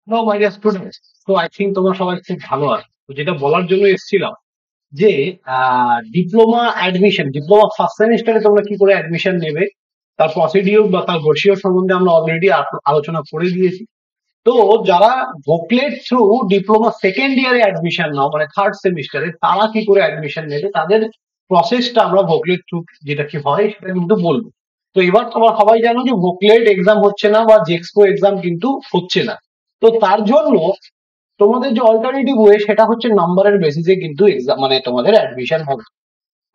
Hello my dear students. তো I think তোমরা সবাই খুব ভালো আছো। তো যেটা বলার জন্য এসেছিলাম যে ডিপ্লোমা ফার্স্ট সেমিস্টারে তোমরা কি করে অ্যাডমিশন নেবে, তার প্রসিডিউর বা তার ব্রোশিওর সম্বন্ধে আমরা অলরেডি আলোচনা করে দিয়েছি। তো যারা ভোকলেট থ্রু ডিপ্লোমা সেকেন্ড ইয়ারে অ্যাডমিশন নাও, মানে থার্ড সেমিস্টারে, তারা কি করে অ্যাডমিশন নেবে তাদের প্রসেসটা আমরা ভোকলেট থ্রু যেটা কি হয় সেটা কিন্তু বলবো। তো এবার তোমরা সবাই জানো যে ভোকলেট এক্সাম হচ্ছে না বা জেক্সপো এক্সাম কিন্তু হচ্ছে না। তো তার জন্য তোমাদের যে অল্টারনেটিভ ওয়ে সেটা হচ্ছে নাম্বারের বেসিসে কিন্তু এক্সাম, মানে তোমাদের অ্যাডমিশন হবে।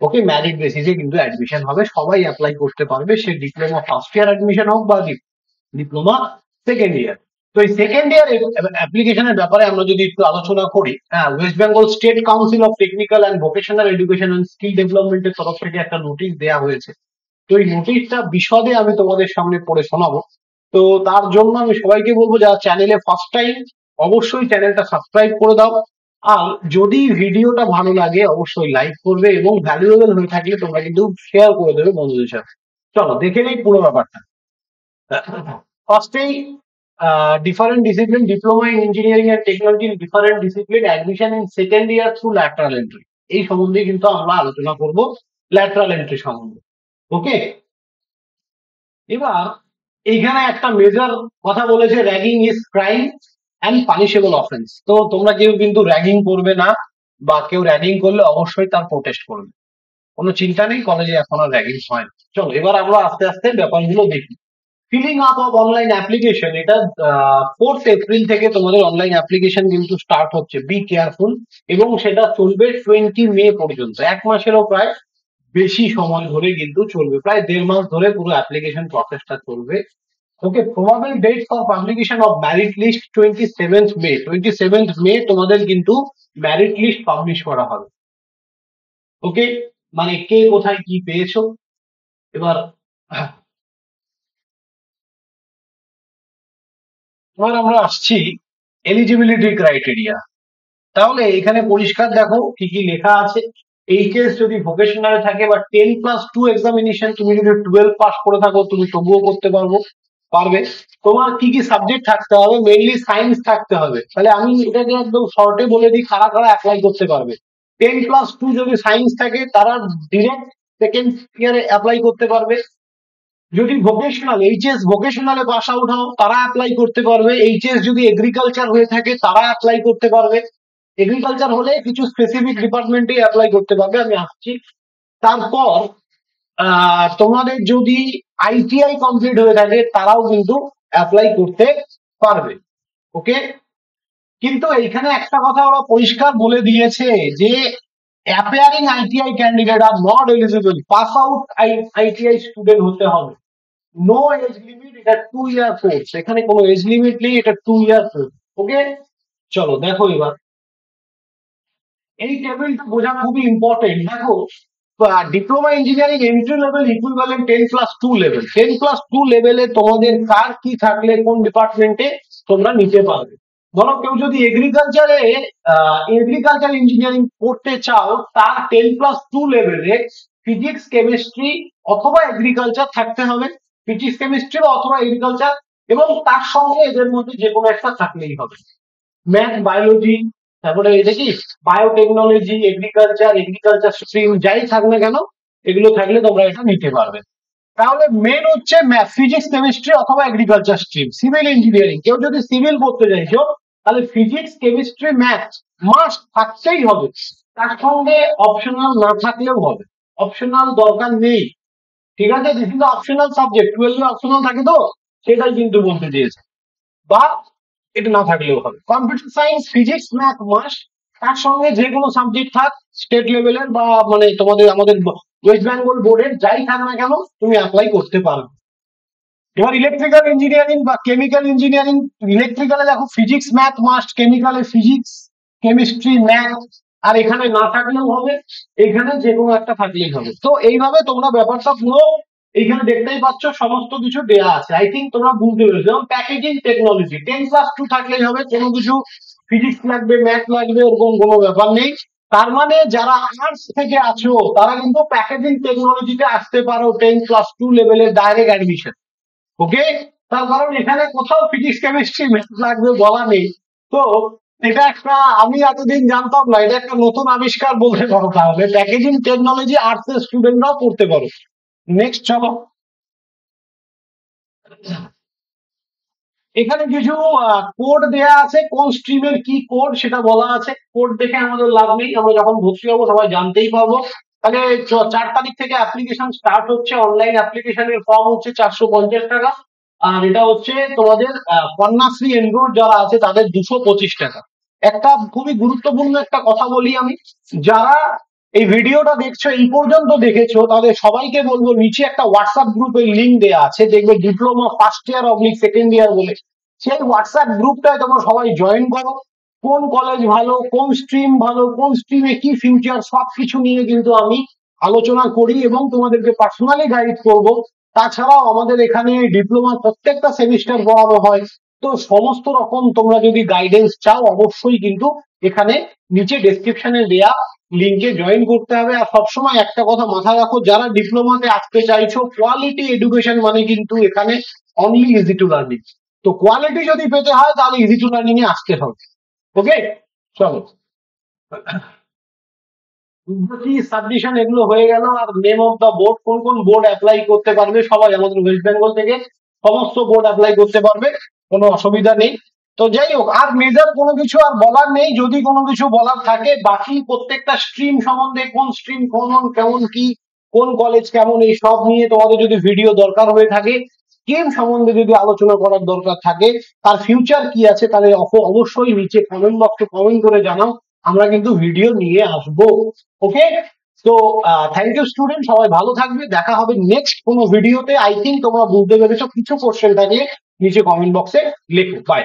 ওকে, মেরিট বেসিসে কিন্তু অ্যাডমিশন হবে, সবাই অ্যাপ্লাই করতে পারবে, সে ডিপ্লোমা ফার্স্ট ইয়ার অ্যাডমিশন হোক বা ডিপ্লোমা সেকেন্ড ইয়ার। তো এই সেকেন্ড ইয়ার অ্যাপ্লিকেশনের ব্যাপারে আমরা যদি একটু আলোচনা করি, হ্যাঁ, West Bengal state council of technical and vocational education and skill ডেভেলপমেন্টের তরফ থেকে একটা নোটিশ দেওয়া হয়েছে। তো এই নোটিশটা বিশদে আমি তোমাদের সামনে পড়ে শোনাবো। তো তার জন্য আমি সবাইকে বলবো, যারা চ্যানেলে ফার্স্ট টাইম, অবশ্যই চ্যানেলটা সাবস্ক্রাইব করে দাও। আর যদি ভিডিওটা ভালো লাগে অবশ্যই লাইক করবে, এবং ভ্যালুয়েবল হয়ে থাকলে তোমরা কিন্তু শেয়ার করে দেবে বন্ধুদের সাথে। চলো দেখে নেই পুরো ব্যাপারটা। ফার্স্টেই different discipline, diploma in engineering and technology in different discipline, admission in second year through lateral entry, এই সম্বন্ধে কিন্তু আমরা আলোচনা করব, ল্যাটারাল এন্ট্রি সম্বন্ধে। ওকে, এবার এইখানে একটা মেজর কথা বলেছে, ragging is crime and punishable offence. তো তোমরা কেউ কিন্তু র্যাগিং করবে না, বা কেউ র্যাগিং করলে অবশ্যই তার প্রোটেস্ট করবে, কোনো চিন্তা নেই, কলেজে এখন আর র্যাগিং হয় না। চলো এবার আমরা আস্তে আস্তে ব্যাপারগুলো দেখি। Filling up of online application, এটা 4th এপ্রিল থেকে তোমাদের অনলাইন অ্যাপ্লিকেশন কিন্তু স্টার্ট হচ্ছে, বি কেয়ারফুল। এবং সেটা চলবে 20 মে পর্যন্ত, এক মাসেরও প্রায় বেশি সময় ধরে কিন্তু চলবে, প্রায় 1.5 মাস ধরে পুরো অ্যাপ্লিকেশন প্রসেসটা চলবে। Okay, probable date for publication of merit list 27th May. 27th May তোমাদের কিন্তু মেরিট লিস্ট পাবলিশ করা হবে। ওকে, মানে কে কোথায় কি পেয়েছো। এবার এবার আমরা আসছি এলিজিবিলিটি ক্রাইটেরিয়া। তাহলে এখানে পরিষ্কার দেখো কি কি লেখা আছে। এইচএস যদি ভোকেশনালে থাকে, বা 10+2 এক্সামিনেশন, তুমি যদি 12 পাস করে থাকো তুমি তবুও করতে পারবে। তোমার কি কি সাবজেক্ট থাকতে হবে, মেইনলি সায়েন্স থাকতে হবে। তাহলে আমি এটাকে একদম শর্টে বলে দিই কারা কারা অ্যাপ্লাই করতে পারবে। 10+2 যদি সায়েন্স থাকে তারা ডিরেক্ট সেকেন্ড ইয়ারে অ্যাপ্লাই করতে পারবে। যদি ভোকেশনাল এইচএস ভোকেশনালে পাস আউট হও তারা অ্যাপ্লাই করতে পারবে। এইচএস যদি এগ্রিকালচার হয়ে থাকে তারা অ্যাপ্লাই করতে পারবে। এগ্রিকালচার হলে কিছু স্পেসিফিক ডিপার্টমেন্টে অ্যাপ্লাই করতে পারবে, আমি আসছি। তারপর তোমাদের যদি আইটিআই কমপ্লিট হয়ে থাকে তারাও কিন্তু অ্যাপ্লাই করতে পারবে। ওকে, কিন্তু এইখানে একটা কথা ওরা পরিষ্কার বলে দিয়েছে যে appearing ITI candidate are not eligible, pass out ITI student হতে হবে। নো এজ লিমিট, এটা 2 ইয়ার কোর্স, এখানে কোনো এজ লিমিট নেই, এটা 2 ইয়ার কোর্স। ওকে, চলো দেখো এবার এই টেবিলটা বোঝা খুবই ইম্পর্টেন্ট। দেখো, diploma engineering entry level equivalent 10+2 level, 10+2 লেভেলে তোমাদের কার কি থাকলে কোন ডিপার্টমেন্টে তোমরা নিতে পারবে। ধরো কেউ যদি এগ্রিকালচার ইঞ্জিনিয়ারিং করতে চাও, তার 10+2 লেভেলে ফিজিক্স কেমিস্ট্রি অথবা এগ্রিকালচার থাকতে হবে, ফিজিক্স কেমিস্ট্রি অথবা এগ্রিকালচার, এবং তার সঙ্গে এদের মধ্যে যে কোনো একটা থাকলেই হবে। ম্যাথ, বায়োলজি, তারপরে এটা কি বায়োটেকনোলজি, এগ্রিকালচার স্ট্রিম যাই থাক না কেন, এগুলো থাকলে তোমরা এটা নিতে পারবে। তাহলে মেন হচ্ছে ম্যাথ, ফিজিক্স কেমিস্ট্রি অথবা এগ্রিকালচার স্ট্রিম। সিভিল ইঞ্জিনিয়ারিং, কেউ যদি সিভিল করতে চাইছো তাহলে ফিজিক্স কেমিস্ট্রি ম্যাথ মাস্ট থাকতেই হবে, তার সঙ্গে অপশনাল না থাকলেও হবে, অপশনাল দরকার নেই। ঠিক আছে, this is optional subject, 12 optional থাকে, তো সেটাই কিন্তু বলতে চেয়েছে। বা এটা না থাকলেও হবে। Computer science, physics, math must, তার সঙ্গে যে কোনো সাবজেক্ট থাক, স্টেট লেভেলের বা মানে তোমাদের আমাদের ওয়েস্ট বেঙ্গল বোর্ডের যাই থাক না কেন তুমি অ্যাপ্লাই করতে পারবে। এবার ইলেকট্রিক্যাল ইঞ্জিনিয়ারিং বা কেমিক্যাল ইঞ্জিনিয়ারিং, ইলেকট্রিক্যালে দেখো ফিজিক্স ম্যাথ মাস্ট, কেমিক্যালে ফিজিক্স কেমিস্ট্রি ম্যাথ, আর এখানে না থাকলেও হবে, এখানে যে কোনো একটা থাকলেই হবে। তো এইভাবে তোমরা ব্যাপারটা পুরো এইখানে দেখতেই পাচ্ছ, সমস্ত কিছু দেয়া আছে। আই থিঙ্ক তোমরা বুঝতে পেরেছো। যেমন প্যাকেজিং টেকনোলজি 10+2 থাকলেই হবে, কোনো কিছু ফিজিক্স লাগবে ম্যাথ লাগবে ওরকম কোনো ব্যাপার নেই। তার মানে যারা আর্টস থেকে আছো তারা কিন্তু প্যাকেজিং টেকনোলজিতে আসতে পারো, 10+2 লেভেলের ডাইরেক্ট অ্যাডমিশন। ওকে, তার কারণ এখানে কোথাও ফিজিক্স কেমিস্ট্রি ম্যাথ লাগবে বলা নেই। তো এটা একটা, আমি এতদিন জানতাম না, এটা একটা নতুন আবিষ্কার বলতে পারো। তাহলে প্যাকেজিং টেকনোলজি আর্টস এর স্টুডেন্টরাও পড়তে পারো। নেক্সট চলো, এখানে কিছু কোড দেয়া আছে, কোন স্ট্রিমের কি কোড সেটা বলা আছে। কোড দেখে আমাদের লাভ নেই, আমরা যখন ভর্তি হবো সবাই জানতেই পারবো। তাহলে 4 তারিখ থেকে অ্যাপ্লিকেশন স্টার্ট হচ্ছে। অনলাইন অ্যাপ্লিকেশনের ফর্ম হচ্ছে 450 টাকা। আর এটা হচ্ছে তোমাদের কন্যাশ্রী এনরোল যারা আছে তাদের 225 টাকা। একটা খুবই গুরুত্বপূর্ণ একটা কথা বলি আমি, যারা এই ভিডিওটা দেখছো, এই পর্যন্ত দেখেছো, তাদের সবাইকে বলবো নিচে একটা হোয়াটসঅ্যাপ গ্রুপের লিঙ্ক দেওয়া আছে, দেখবে diploma first year oblique second year বলে। সেই হোয়াটসঅ্যাপ গ্রুপটায় তোমরা সবাই জয়েন করো। কোন কলেজ ভালো, কোন স্ট্রিম ভালো, কোন স্ট্রিমে কি ফিউচার, সবকিছু নিয়ে কিন্তু আমি আলোচনা করি এবং তোমাদেরকে পার্সোনালি গাইড করব। তাছাড়াও আমাদের এখানে ডিপ্লোমার প্রত্যেকটা সেমিস্টার পড়ানো হয়। তো সমস্ত রকম তোমরা যদি গাইডেন্স চাও, অবশ্যই কিন্তু এখানে নিচে ডেসক্রিপশনে দেয়া লিঙ্কে জয়েন করতে হবে। আর সবসময় একটা কথা মাথায় রাখো, যারা ডিপ্লোমাতে আসতে চাইছো, কোয়ালিটি এডুকেশন মানে কিন্তু এখানে অনলি ইজি টু লার্নিং। তো কোয়ালিটি যদি পেতে হয় তাহলে ইজি টু লার্নিং এ আসতে হবে। ওকে, চলো। সাবমিশন এগুলো হয়ে গেল। আর নেম অফ দা বোর্ড, কোন কোন বোর্ড অ্যাপ্লাই করতে পারবে, সবাই আমাদের ওয়েস্ট বেঙ্গল থেকে সমস্ত বোর্ড অ্যাপ্লাই করতে পারবে, কোনো অসুবিধা নেই। তো যাই হোক, আর মেজর কোনো কিছু আর বলার নেই। যদি কোনো কিছু বলার থাকে, বাকি প্রত্যেকটা স্ট্রিম সম্বন্ধে, কোন স্ট্রিম কেমন কেমন কি, কোন কলেজ কেমন, এই সব নিয়ে তোমাদের যদি ভিডিও দরকার হয়ে থাকে, স্ট্রিম সম্বন্ধে যদি আলোচনা করার দরকার থাকে, তার ফিউচার কি আছে, তাহলে অবশ্যই নিচে কমেন্ট বক্সে কমেন্ট করে জানাও, আমরা কিন্তু ভিডিও নিয়ে আসবো। ওকে, তো থ্যাংক ইউ স্টুডেন্ট, সবাই ভালো থাকবে, দেখা হবে নেক্সট কোনো ভিডিওতে। আই থিঙ্ক তোমরা বুঝতে পেরেছো। কিছু কোশ্চেন থাকলে নিচে কমেন্ট বক্সে লেখো। বাই।